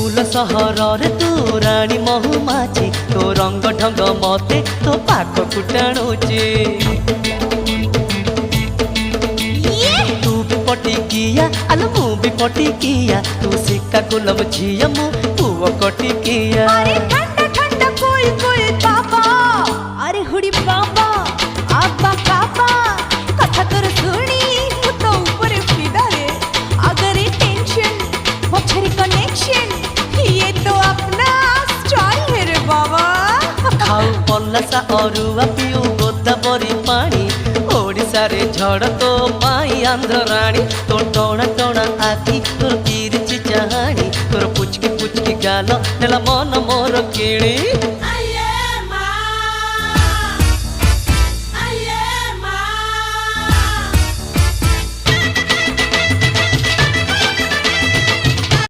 फूल सहर रे तू रानी महुमाछी तो रंग ढंग मते तो पाख कुटाणुचे तू भी पटिकिया आलो मु भी पटिकिया तू सिक्का गुलाम झिया मु पुओ कटिकिया अरे ठंडा ठंडा कोई कोई बाबा अरे हुडी बाबा आबा बाबा कथा तोर सुनी मु तो ऊपर फिदा रे अगर ये टेंशन पछरी कनेक्शन ये तो अपना स्टाइल है रे बाबा खाऊ पल्लासा अरुआ पिऊ गोदावरी पानी ओडिशा रे झड़ तो पाई आंध्र रानी तो टोना टोना आखी तोर तीर चाहानी तोर पुचकी पुचकी गाल नेला मन मोर किणी